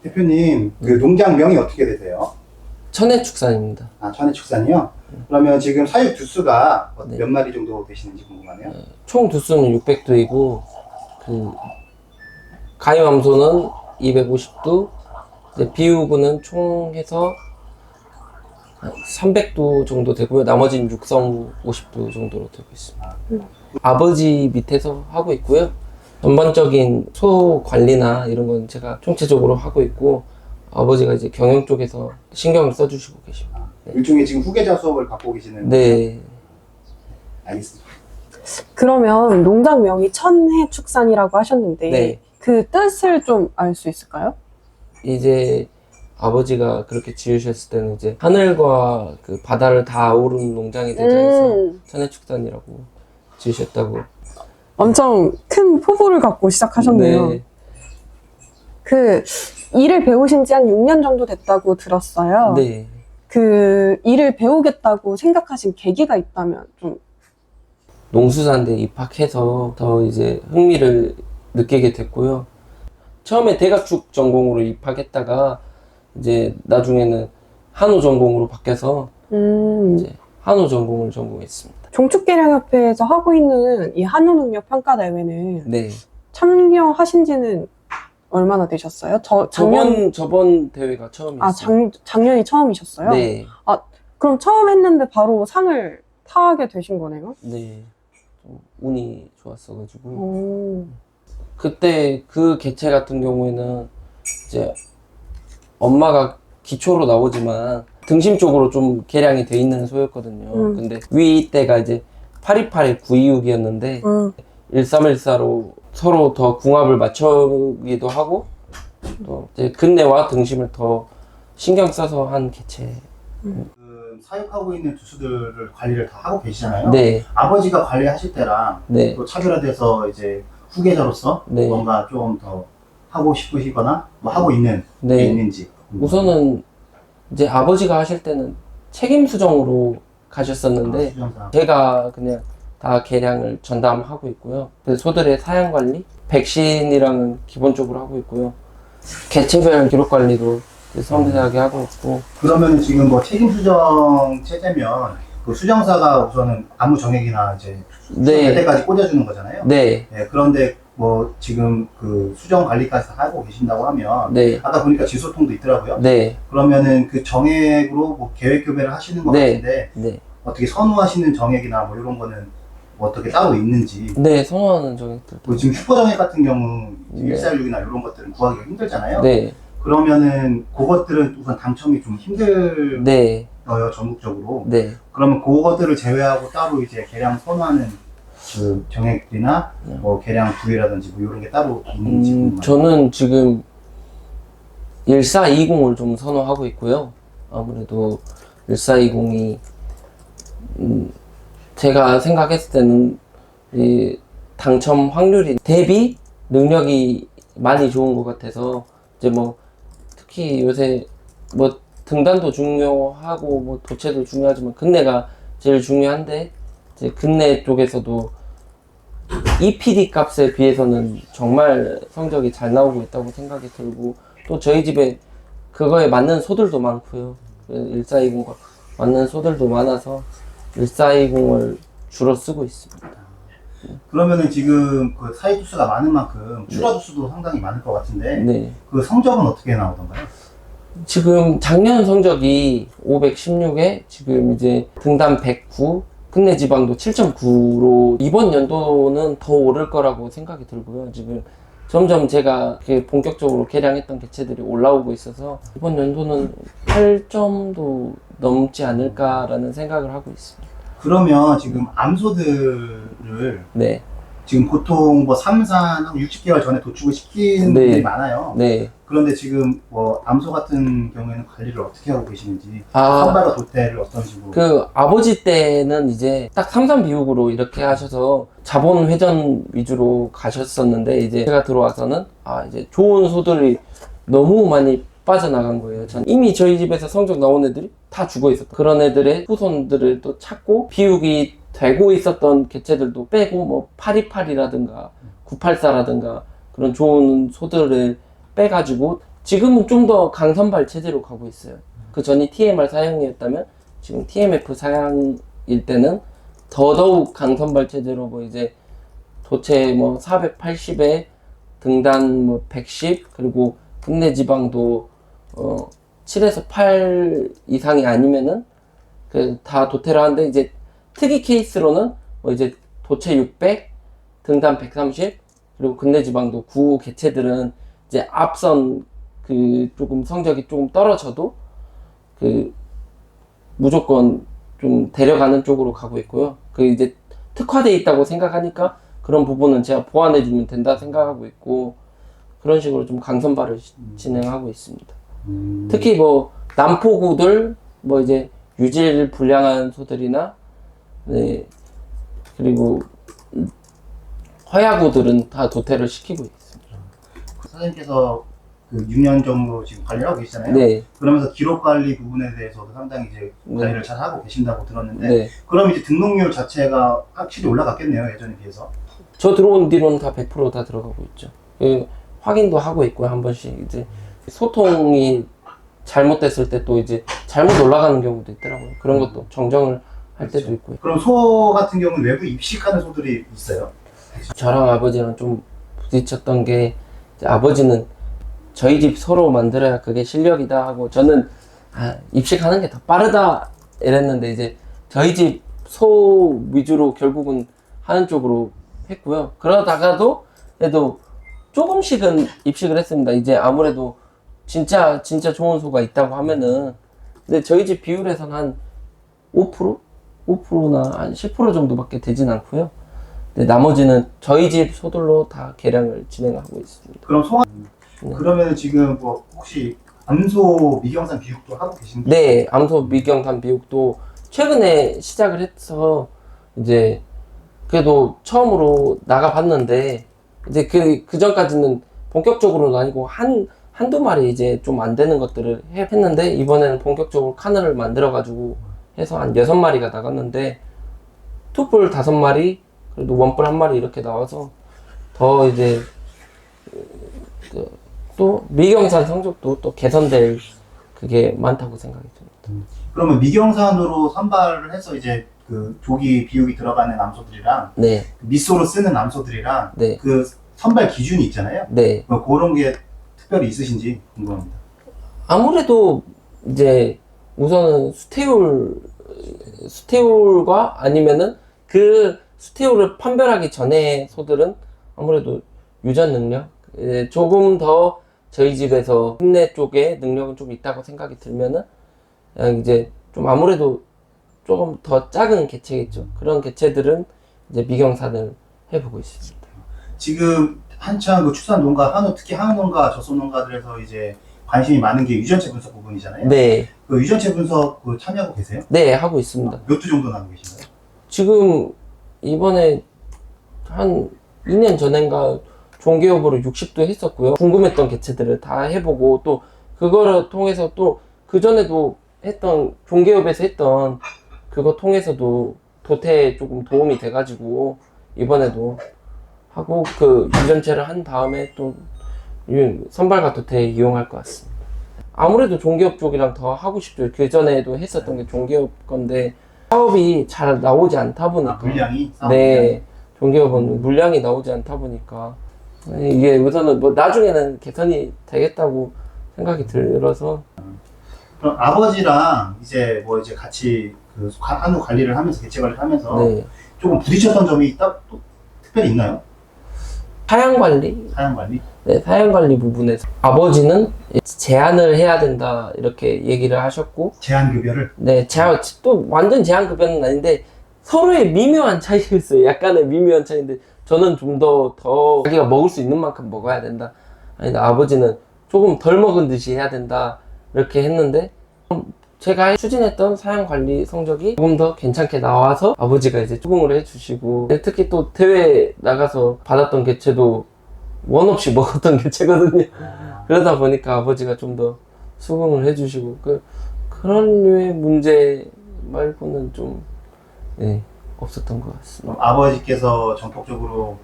대표님, 그 농장명이 어떻게 되세요? 천혜축산입니다. 아, 천혜축산이요? 그러면 지금 사육 두수가 네. 몇 마리 정도 되시는지 궁금하네요. 총 두수는 600두이고, 그, 가위암소는 250두, 비우구는 총 해서 300두 정도 되고요. 나머지는 육성 50두 정도로 되고 있습니다. 아버지 밑에서 하고 있고요. 전반적인 소 관리나 이런 건 제가 총체적으로 하고 있고, 아버지가 이제 경영 쪽에서 신경을 써주시고 계십니다. 일종의 지금 후계자 수업을 받고 계시는. 네. 알겠습니다. 그러면 농장명이 천혜축산이라고 하셨는데 네. 그 뜻을 좀 알 수 있을까요? 이제 아버지가 그렇게 지으셨을 때는 이제 하늘과 그 바다를 다 아우르는 농장이 되자 해서 천혜축산이라고 지으셨다고. 엄청 큰 포부를 갖고 시작하셨네요. 네. 그 일을 배우신 지 한 6년 정도 됐다고 들었어요. 네. 그 일을 배우겠다고 생각하신 계기가 있다면 좀. 농수산대 입학해서 더 이제 흥미를 느끼게 됐고요. 처음에 대가축 전공으로 입학했다가 이제 나중에는 한우 전공으로 바뀌어서 이제 한우 전공을 전공했습니다. 종축계량협회에서 하고 있는 이 한우능력 평가대회는 네. 참여하신 지는 얼마나 되셨어요? 저번 대회가 처음이었어요. 작년이 처음이셨어요? 네. 그럼 처음 했는데 바로 상을 타게 되신 거네요? 네. 좀 운이 좋았어가지고. 오. 그때 그 개체 같은 경우에는 이제 엄마가 기초로 나오지만 등심 쪽으로 좀 개량이 돼 있는 소였거든요. 근데 위 때가 이제 828에 926이었는데 1314로 서로 더 궁합을 맞추기도 하고 또 이제 근내와 등심을 더 신경 써서 한 개체. 사육하고 있는 두수들을 관리를 다 하고 계시잖아요. 네. 아버지가 관리하실 때랑 네. 또 차별화돼서 이제 후계자로서 네. 뭔가 좀 더 하고 싶으시거나 뭐 하고 있는 네. 게 있는지. 우선은 이제 아버지가 하실 때는 책임 수정으로 가셨었는데 수정사. 제가 그냥 다 개량을 전담하고 있고요. 그래서 소들의 사양 관리, 백신이랑은 기본적으로 하고 있고요. 개체별 기록 관리도 섬세하게 하고 있고. 그러면 지금 뭐 책임 수정 체제면 그 수정사가 우선은 아무 정액이나 이제 네. 때까지 꽂아주는 거잖아요. 네. 네, 그런데 뭐 지금 그 수정 관리까지 다 하고 계신다고 하면 네. 아까 보니까 지소통도 있더라고요. 네. 그러면은 그 정액으로 뭐 계획 교배를 하시는 것 네. 같은데 네. 어떻게 선호하시는 정액이나 뭐 이런 거는 뭐 어떻게 따로 있는지. 네. 선호하는 정액들. 뭐 지금 슈퍼 정액 같은 경우 네. 146이나 이런 것들은 구하기가 힘들잖아요. 네. 그러면은 그것들은 우선 당첨이 좀 힘들어요, 네. 전국적으로. 네. 그러면 그것들을 제외하고 따로 이제 개량 선호하는 그 정액이나 뭐 개량 부위라든지 뭐 이런 게 따로 있는지 궁금해요. 저는 지금 1420을 좀 선호하고 있고요. 아무래도 1420이 제가 생각했을 때는 이 당첨 확률이 대비 능력이 많이 좋은 것 같아서 이제 뭐 특히 요새 뭐 등단도 중요하고 뭐 도체도 중요하지만 근내가 제일 중요한데 이제 근내 쪽에서도 EPD 값에 비해서는 정말 성적이 잘 나오고 있다고 생각이 들고 또 저희 집에 그거에 맞는 소들도 많고요. 1420과 맞는 소들도 많아서 1420을 주로 쓰고 있습니다. 그러면은 지금 그 사이 두수가 많은 만큼 출하 두수도 상당히 많을 것 같은데 네. 그 성적은 어떻게 나오던가요? 지금 작년 성적이 516에 지금 이제 등단 109, 근내 지방도 7.9로 이번 연도는 더 오를 거라고 생각이 들고요. 지금 점점 제가 본격적으로 개량했던 개체들이 올라오고 있어서 이번 연도는 8점도 넘지 않을까라는 생각을 하고 있습니다. 그러면 지금 암소들을 네. 지금 보통 뭐 삼산하고 60개월 전에 도축을 시키는 네. 분들이 많아요. 네. 그런데 지금 뭐 암소 같은 경우에는 관리를 어떻게 하고 계시는지, 아. 선발과 도태를 어떤 식으로. 그 아버지 때는 이제 딱 삼삼 비육으로 이렇게 하셔서 자본 회전 위주로 가셨었는데 이제 제가 들어와서는 이제 좋은 소들이 너무 많이 빠져나간 거예요. 전 이미 저희 집에서 성적 나온 애들이 다 죽어 있었던 그런 애들의 후손들을 또 찾고 비육이 되고 있었던 개체들도 빼고 뭐 828이라든가 984라든가 그런 좋은 소들을 빼가지고 지금은 좀 더 강선발 체제로 가고 있어요. 그 전이 TMR 사양이었다면 지금 TMF 사양일 때는 더더욱 강선발 체제로 뭐 이제 도체 뭐 480에 등단 뭐 110 그리고 국내 지방도 7에서 8 이상이 아니면은 그 다 도태를 하는데 이제 특이 케이스로는 뭐 이제 도체 600 등단 130 그리고 국내 지방도 9 개체들은 이제 앞선 그 조금 성적이 조금 떨어져도 그 무조건 좀 데려가는 쪽으로 가고 있고요. 그 이제 특화되어 있다고 생각하니까 그런 부분은 제가 보완해주면 된다 생각하고 있고 그런 식으로 좀 강선발을 진행하고 있습니다. 특히 뭐 남포구들 뭐 이제 유질 불량한 소들이나 네 그리고 허야구들은 다 도태를 시키고 있습니다. 선생님께서 그 6년 정도 지금 관리를 하고 계시잖아요. 네. 그러면서 기록 관리 부분에 대해서도 상당히 이제 관리를 네. 잘 하고 계신다고 들었는데, 네. 그럼 이제 등록률 자체가 확실히 올라갔겠네요, 예전에 비해서. 저 들어온 뒤로는 다 100% 다 들어가고 있죠. 그 확인도 하고 있고요. 한 번씩 이제 소통이 잘못됐을 때 또 이제 잘못 올라가는 경우도 있더라고요. 그런 것도 정정을 할 때도 있고요. 그럼 소 같은 경우는 외부 입식하는 소들이 있어요? 저랑 아버지랑 좀 부딪혔던 게 이제 아버지는 저희 집 소로 만들어야 그게 실력이다 하고 저는 입식하는 게 더 빠르다 이랬는데 이제 저희 집 소 위주로 결국은 하는 쪽으로 했고요. 그러다가도 그래도 조금씩은 입식을 했습니다. 이제 아무래도 진짜 좋은 소가 있다고 하면은 근데 저희 집 비율에서는 한 5%? 5%나 한 10% 정도밖에 되진 않고요. 근데 나머지는 저희 집 소들로 다 개량을 진행하고 있습니다. 그럼 소 네. 그러면 지금 뭐 혹시 암소 미경산 비육도 하고 계신가요? 네, 암소 미경산 비육도 최근에 시작을 해서 이제 그래도 처음으로 나가봤는데 이제 그 전까지는 본격적으로는 아니고 한두 마리 이제 좀 안 되는 것들을 했는데 이번에는 본격적으로 카늘을 만들어가지고 해서 한 6마리가 나갔는데 투뿔 5마리 그래도 원뿔 1마리 이렇게 나와서 더 이제 또 미경산 성적도 또 개선될 그게 많다고 생각이 듭니다. 그러면 미경산으로 선발을 해서 이제 그 조기 비육이 들어가는 암소들이랑 네, 미소로 쓰는 암소들이랑 네, 그 선발 기준이 있잖아요. 네. 뭐 그런 게 특별히 있으신지 궁금합니다. 아무래도 이제 우선은 스테울과 아니면은 그 스테울을 판별하기 전에 소들은 아무래도 유전 능력 조금 더 저희 집에서 흉내 쪽에 능력은 좀 있다고 생각이 들면은 이제 좀 아무래도 조금 더 작은 개체겠죠. 그런 개체들은 이제 미경산을 해보고 있습니다. 지금 한창 그 축산 농가, 특히 한우 농가, 젖소 농가들에서 이제 관심이 많은 게 유전체 분석 부분이잖아요. 네, 그 유전체 분석 그 참여하고 계세요? 네 하고 있습니다. 몇 주 정도 하고 계신가요? 지금 이번에 한 2년 전인가 종개업으로 60도 했었고요. 궁금했던 개체들을 다 해보고 또 그거를 통해서 또 그전에도 했던 종개업에서 했던 그거 통해서도 도태에 조금 도움이 돼가지고 이번에도 하고 그 유전체를 한 다음에 또 선발과 도태에 이용할 것 같습니다. 아무래도 종개업 쪽이랑 더 하고 싶죠. 그전에도 했었던 게 종개업 건데 사업이 잘 나오지 않다 보니까 물량이? 네, 종개업은 물량이 나오지 않다 보니까 이게 우선은 뭐 나중에는 개선이 되겠다고 생각이 들어서 그럼 아버지랑 이제 뭐 이제 같이 그 한우 관리를 하면서 개체 관리를 하면서 네, 조금 부딪혔던 점이 또 특별히 있나요? 사양 관리, 사양 관리? 네, 사양 관리 부분에서 아버지는 제한을 해야 된다 이렇게 얘기를 하셨고, 제한 급여를? 네, 또 완전 제한 급여는 아닌데 서로의 미묘한 차이가 있어요. 약간의 미묘한 차이인데 저는 좀 더 자기가 먹을 수 있는 만큼 먹어야 된다. 아니, 아버지는 조금 덜 먹은 듯이 해야 된다 이렇게 했는데 제가 추진했던 사양 관리 성적이 조금 더 괜찮게 나와서 아버지가 이제 수긍을 해주시고 특히 또 대회 나가서 받았던 개체도 원 없이 먹었던 개체거든요. 그러다 보니까 아버지가 좀 더 수긍을 해주시고 그런 류의 문제 말고는 좀 네, 없었던 것 같습니다. 그럼 아버지께서 전폭적으로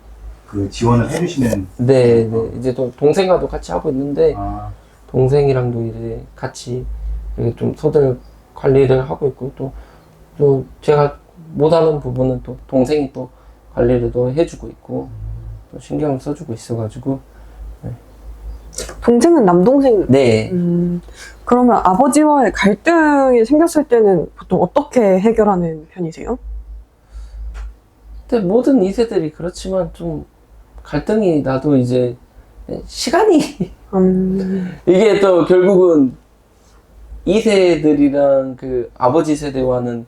그 지원을 해주시는? 네, 네. 이제 또 동생과도 같이 하고 있는데 동생이랑도 이제 같이 이렇게 좀 소들 관리를 하고 있고 또 제가 못하는 부분은 또 동생이 또 관리를 또 해주고 있고 또 신경을 써주고 있어가지고. 동생은 남동생? 네. 그러면 아버지와의 갈등이 생겼을 때는 보통 어떻게 해결하는 편이세요? 근데 모든 2세들이 그렇지만 좀 갈등이 나도 이제 시간이 이게 또 결국은 2세들이랑 그 아버지 세대와는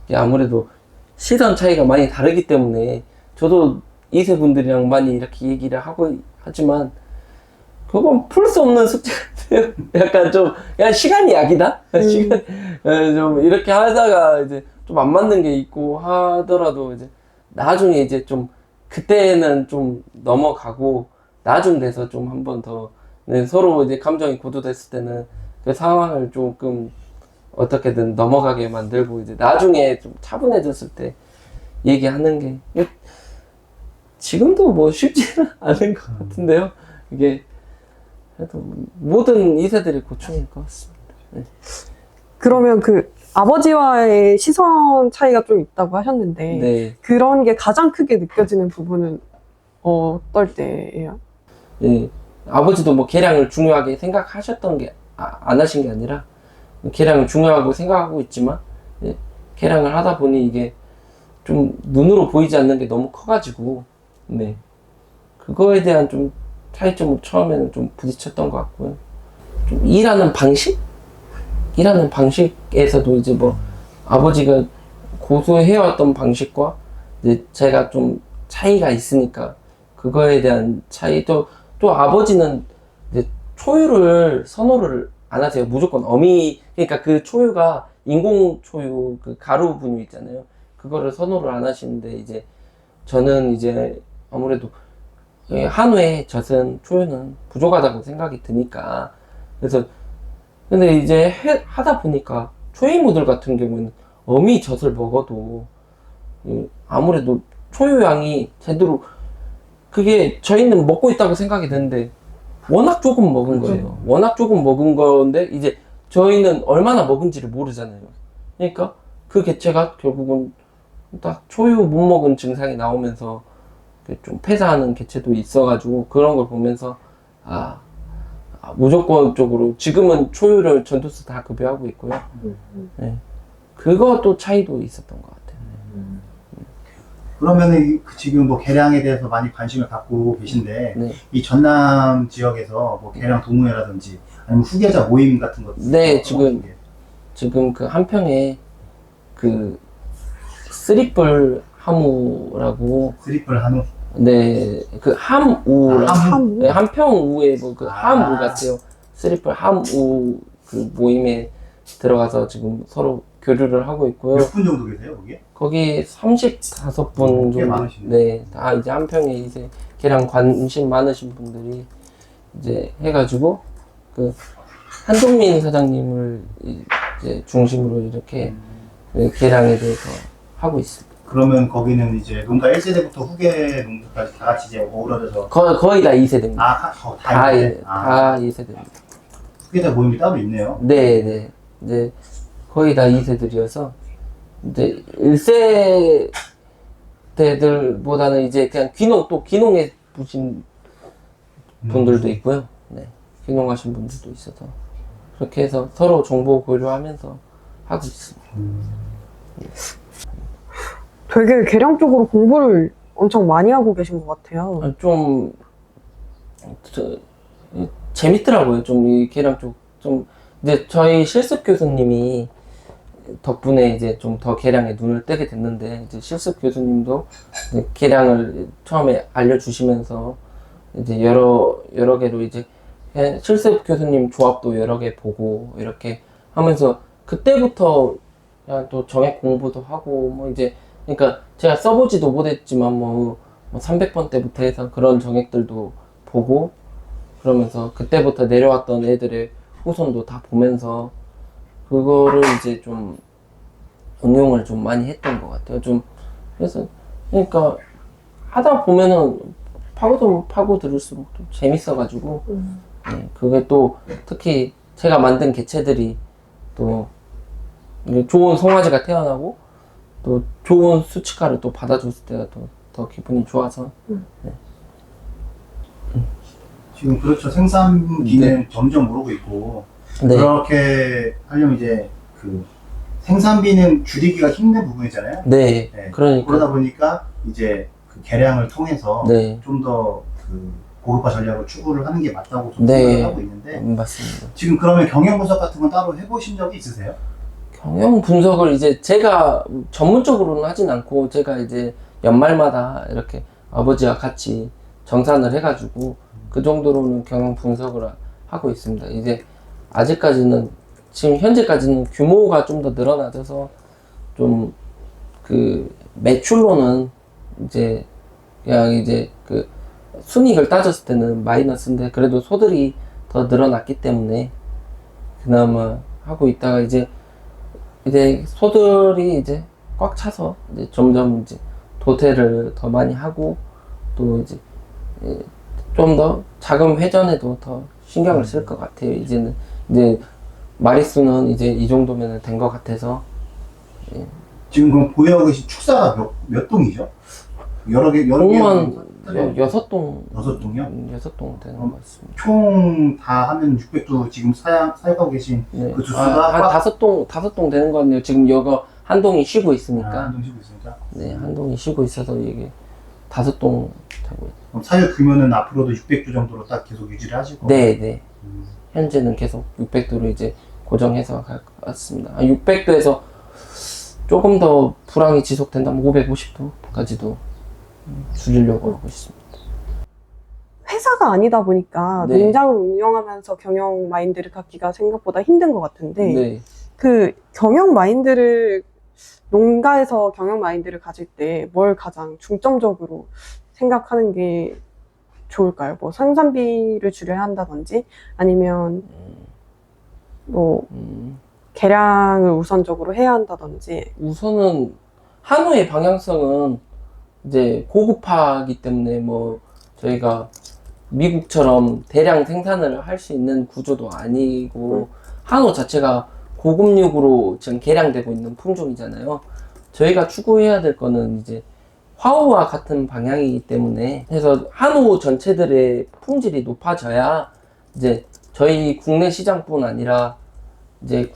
이게 아무래도 시선 차이가 많이 다르기 때문에 저도 2세 분들이랑 많이 이렇게 얘기를 하고 하지만 그건 풀 수 없는 숙제 같아요. 약간 좀 그냥 시간이 약이다. 시간 좀 이렇게 하다가 이제 좀 안 맞는 게 있고 하더라도 이제 나중에 이제 좀 그때는 좀 넘어가고 나중 돼서 좀 한 번 더 서로 이제 감정이 고조됐을 때는 그 상황을 조금 어떻게든 넘어가게 만들고 이제 나중에 좀 차분해졌을 때 얘기하는 게 지금도 뭐 쉽지는 않은 것 같은데요. 이게 그래도 모든 2세들의 고충일 것 같습니다. 네. 그러면 그 아버지와의 시선 차이가 좀 있다고 하셨는데 네. 그런 게 가장 크게 느껴지는 부분은 어떨 때예요? 예. 아버지도 뭐 계량을 중요하게 생각하셨던 게 안 하신 게 아니라 계량을 중요하고 생각하고 있지만 예. 계량을 하다 보니 이게 좀 눈으로 보이지 않는 게 너무 커가지고 네. 그거에 대한 좀 차이점을 처음에는 좀 부딪혔던 것 같고요. 좀 일하는 방식에서도 이제 뭐 아버지가 고수해왔던 방식과 이제 제가 좀 차이가 있으니까 그거에 대한 차이 또 아버지는 이제 초유를 선호를 안 하세요. 무조건 그러니까 그 초유가 인공 초유 그 가루 분유 있잖아요. 그거를 선호를 안 하시는데 이제 저는 이제 아무래도 한우의 젖은 초유는 부족하다고 생각이 드니까 그래서 근데 이제 하다 보니까 초이모들 같은 경우는 어미 젖을 먹어도 아무래도 초유양이 제대로 그게 저희는 먹고 있다고 생각이 드는데 워낙 조금 먹은 거예요. 워낙 조금 먹은 건데 이제 저희는 얼마나 먹은지를 모르잖아요. 그러니까 그 개체가 결국은 딱 초유 못 먹은 증상이 나오면서 좀 폐사하는 개체도 있어가지고 그런 걸 보면서 무조건적으로 지금은 초유를 전투수 다 급여하고 있고요. 네. 그것도 차이도 있었던 것 같아요. 그러면은 지금 뭐 개량에 대해서 많이 관심을 갖고 계신데 네. 이 전남 지역에서 뭐 개량 동호회라든지 아니면 후계자 모임 같은 것도 네, 지금 그 한평에 그 쓰리뿔 하무라고 쓰리뿔 한우 네, 그 함우라고 함우? 네, 한평우에 뭐 그 함우 같아요. 쓰리뿔 함우 그 모임에 들어가서 지금 서로 교류를 하고 있고요. 몇 분 정도 계세요 거기에? 거기 35분 꽤 정도. 많으시네. 네, 다 이제 한평에 이제 걔랑 관심 많으신 분들이 이제 해가지고 그 한동민 사장님을 이제 중심으로 이렇게 걔랑에 대해서 하고 있습니다. 그러면 거기는 이제 농가 1세대부터 후계 농가까지 다 같이 이제 어우러져서 거의 다 2세대입니다. 다 2세대? 다 2세대입니다. 후계자 모임이 따로 있네요. 네. 이제 거의 다 2세들이어서 이제 1세대들보다는 이제 그냥 귀농에 부신 분들도 있고요. 네. 귀농하신 분들도 있어서 그렇게 해서 서로 정보 교류하면서 하고 있습니다. 되게 계량 쪽으로 공부를 엄청 많이 하고 계신 것 같아요. 좀 재밌더라고요. 좀 이 계량 쪽 좀 이제 저희 실습 교수님이 덕분에 이제 좀 더 계량에 눈을 뜨게 됐는데 이제 실습 교수님도 이제 계량을 처음에 알려주시면서 이제 여러 개로 이제 실습 교수님 조합도 여러 개 보고 이렇게 하면서 그때부터 그냥 또 정액 공부도 하고 뭐 이제 그러니까 제가 써보지도 못했지만 뭐 300번 때부터 해서 그런 정액들도 보고 그러면서 그때부터 내려왔던 애들의 후손도 다 보면서 그거를 이제 좀 응용을 좀 많이 했던 것 같아요. 좀 그래서 그러니까 하다 보면은 파고 들을수록 좀 재밌어가지고 그게 또 특히 제가 만든 개체들이 또 좋은 송아지가 태어나고 또 좋은 수치가를 또 받아줬을 때가 또 더 기분이 좋아서. 지금 그렇죠. 생산비는 네. 점점 오르고 있고 네. 그렇게 하려면 이제 그 생산비는 줄이기가 힘든 부분이잖아요. 네. 네. 그러니까. 그러다 보니까 이제 그 개량을 통해서 네. 좀 더 그 고급화 전략을 추구를 하는 게 맞다고 저는 네. 생각을 하고 있는데 맞습니다. 지금 그러면 경영 분석 같은 건 따로 해보신 적이 있으세요? 경영 분석을 이제 제가 전문적으로는 하진 않고 제가 이제 연말마다 이렇게 아버지와 같이 정산을 해가지고 그 정도로는 경영 분석을 하고 있습니다. 이제 아직까지는 지금 현재까지는 규모가 좀 더 늘어나져서 좀 그 매출로는 이제 그냥 이제 그 순이익을 따졌을 때는 마이너스인데 그래도 소들이 더 늘어났기 때문에 그나마 하고 있다가 이제 소들이 이제 꽉 차서 이제 점점 이제 도태를 더 많이 하고 또 이제 좀 더 자금 회전에도 더 신경을 쓸 것 같아요. 이제는 이제 마리수는 이제 이 정도면 된 것 같아서. 지금 그럼 보유하고 계신 축사가 몇 동이죠? 여러 개 동만 네. 6동. 6동이요? 6동 되는 것 같습니다. 총 다 하면 600도 지금 사용하고 계신 네. 그 주수가 한 5동 되는 것 같네요. 지금 여기 한 동이 쉬고 있으니까. 한동 쉬고 있으니까. 네, 한 동이 쉬고 있어서 이게 5동 되고 있어요. 그럼 사육 규모는 앞으로도 600도 정도로 딱 계속 유지를 하시고. 네, 네. 현재는 계속 600도로 이제 고정해서 갈 것 같습니다. 600도에서 조금 더 불황이 지속된다면 550도까지도 줄이려고 하고 있습니다. 회사가 아니다 보니까 네. 농장을 운영하면서 경영 마인드를 갖기가 생각보다 힘든 것 같은데 네. 그 경영 마인드를 농가에서 경영 마인드를 가질 때 뭘 가장 중점적으로 생각하는 게 좋을까요? 뭐 생산비를 줄여야 한다든지 아니면 뭐 개량을 우선적으로 해야 한다든지. 우선은 한우의 방향성은 이제 고급화이기 때문에 뭐 저희가 미국처럼 대량 생산을 할 수 있는 구조도 아니고 한우 자체가 고급육으로 지금 개량되고 있는 품종이잖아요. 저희가 추구해야 될 거는 이제 화우와 같은 방향이기 때문에 그래서 한우 전체들의 품질이 높아져야 이제 저희 국내 시장뿐 아니라 이제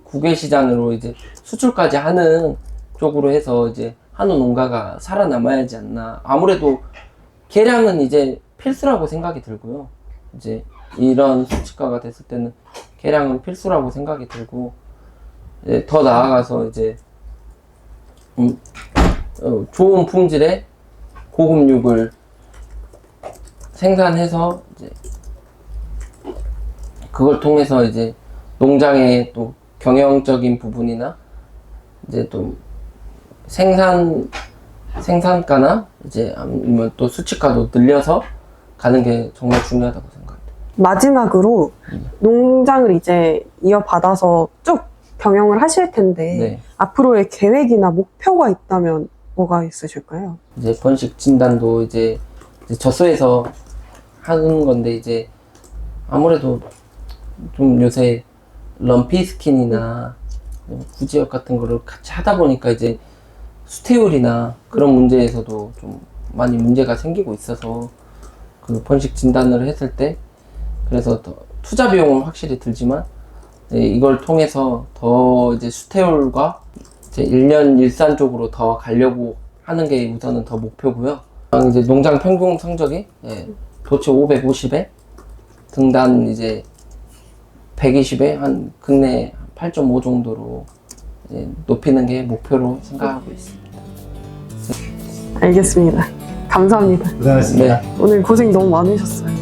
국외 시장으로 이제 수출까지 하는 쪽으로 해서 이제 한우 농가가 살아남아야 하지 않나. 아무래도 개량은 이제 필수라고 생각이 들고요. 이제 이런 수치가가 됐을 때는 개량은 필수라고 생각이 들고 이제 더 나아가서 이제 좋은 품질의 고급육을 생산해서 이제 그걸 통해서 이제 농장의 또 경영적인 부분이나 이제 또 생산가나 이제 아니면 또 수치가도 늘려서 가는 게 정말 중요하다고 생각합니다. 마지막으로 농장을 이제 이어받아서 쭉 경영을 하실 텐데 네. 앞으로의 계획이나 목표가 있다면 뭐가 있으실까요? 이제 번식 진단도 이제 젖소에서 하는 건데 이제 아무래도 좀 요새 럼피 스킨이나 구지역 같은 거를 같이 하다 보니까 이제 수태율이나 그런 문제에서도 좀 많이 문제가 생기고 있어서 그 번식 진단을 했을 때 그래서 더 투자 비용은 확실히 들지만 이걸 통해서 더 이제 수태율과 이제 1년 일산 쪽으로 더 가려고 하는 게 우선은 더 목표고요. 이제 농장 평균 성적이 도체 550에 등단 이제 120에 한 근내 8.5 정도로 이제 높이는 게 목표로 생각하고 있습니다. 알겠습니다. 감사합니다. 고생하셨습니다. 네. 오늘 고생 너무 많으셨어요.